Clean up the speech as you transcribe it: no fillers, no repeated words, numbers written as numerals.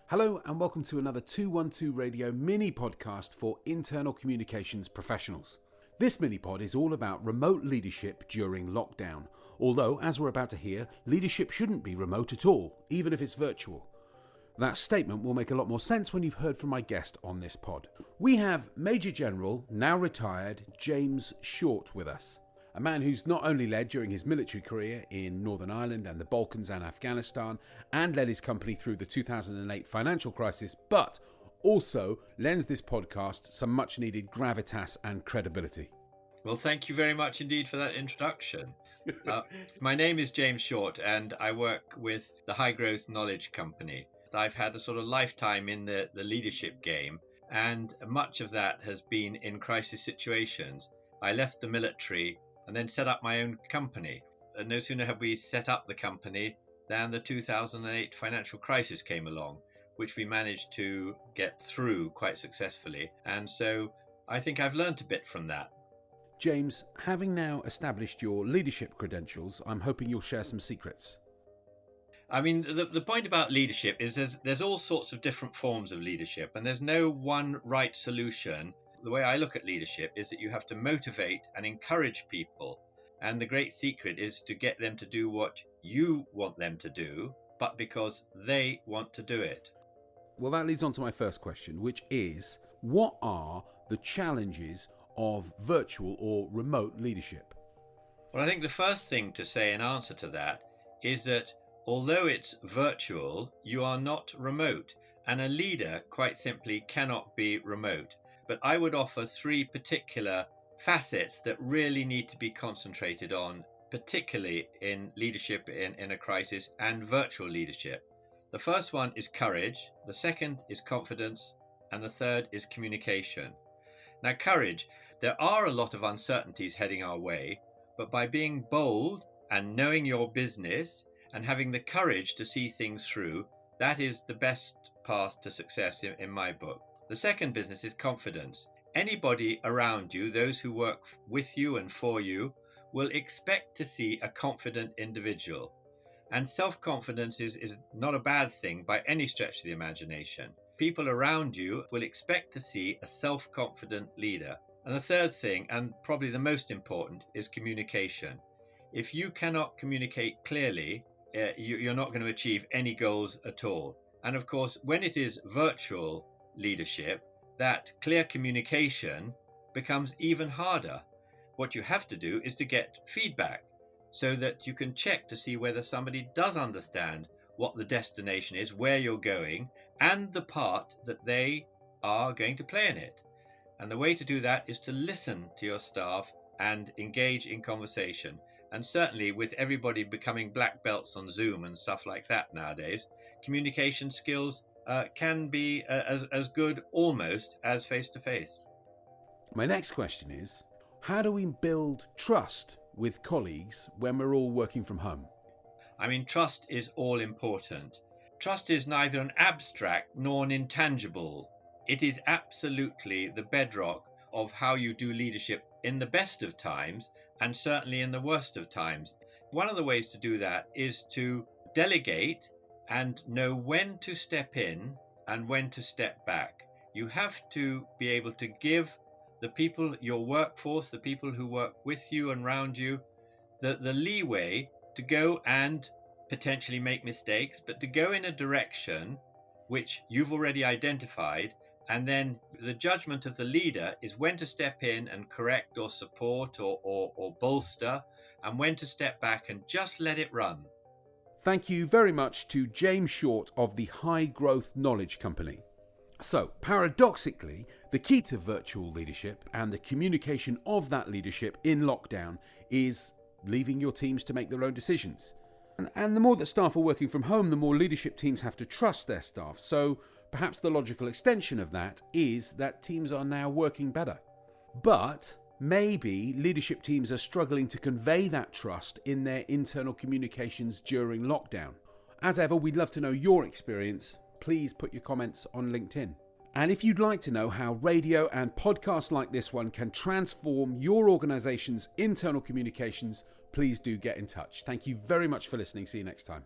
Hello and welcome to another 212 Radio mini podcast for internal communications professionals. This mini pod is all about remote leadership during lockdown. Although, as we're about to hear, leadership shouldn't be remote at all, even if it's virtual. That statement will make a lot more sense when you've heard from my guest on this pod. We have Major General, now retired, James Short with us. A man who's not only led during his military career in Northern Ireland and the Balkans and Afghanistan, and led his company through the 2008 financial crisis, but also lends this podcast some much needed gravitas and credibility. Well, thank you very much indeed for that introduction. My name is James Short and I work with the High Growth Knowledge Company. I've had a sort of lifetime in the leadership game, and much of that has been in crisis situations. I left the military and then set up my own company. And no sooner had we set up the company than the 2008 financial crisis came along, which we managed to get through quite successfully. And so I think I've learned a bit from that. James, having now established your leadership credentials, I'm hoping you'll share some secrets. I mean, the point about leadership is there's all sorts of different forms of leadership, and there's no one right solution. The way I look at leadership is that you have to motivate and encourage people. And the great secret is to get them to do what you want them to do, but because they want to do it. Well, that leads on to my first question, which is, what are the challenges of virtual or remote leadership? Well, I think the first thing to say in answer to that is that although it's virtual, you are not remote. And a leader, quite simply, cannot be remote. But I would offer three particular facets that really need to be concentrated on, particularly in leadership in a crisis and virtual leadership. The first one is courage, the second is confidence, and the third is communication. Now, courage, there are a lot of uncertainties heading our way, but by being bold and knowing your business and having the courage to see things through, that is the best path to success in my book. The second business is confidence. Anybody around you, those who work with you and for you, will expect to see a confident individual. And self-confidence is not a bad thing by any stretch of the imagination. People around you will expect to see a self-confident leader. And the third thing, and probably the most important, is communication. If you cannot communicate clearly, you're not going to achieve any goals at all. And of course, when it is virtual leadership, that clear communication becomes even harder. What you have to do is to get feedback so that you can check to see whether somebody does understand what the destination is, where you're going, and the part that they are going to play in it. And the way to do that is to listen to your staff and engage in conversation. And certainly with everybody becoming black belts on Zoom and stuff like that nowadays, communication skills can be as good almost as face-to-face. My next question is, how do we build trust with colleagues when we're all working from home? I mean, trust is all important. Trust is neither an abstract nor an intangible. It is absolutely the bedrock of how you do leadership in the best of times and certainly in the worst of times. One of the ways to do that is to delegate and know when to step in and when to step back. You have to be able to give the people, your workforce, the people who work with you and around you, the leeway to go and potentially make mistakes, but to go in a direction which you've already identified. And then the judgment of the leader is when to step in and correct or support or bolster, and when to step back and just let it run. Thank you very much to James Short of the High Growth Knowledge Company. So, paradoxically, the key to virtual leadership and the communication of that leadership in lockdown is leaving your teams to make their own decisions. And the more that staff are working from home, the more leadership teams have to trust their staff. So, perhaps the logical extension of that is that teams are now working better. But maybe leadership teams are struggling to convey that trust in their internal communications during lockdown. As ever, we'd love to know your experience. Please put your comments on LinkedIn. And if you'd like to know how radio and podcasts like this one can transform your organization's internal communications, please do get in touch. Thank you very much for listening. See you next time.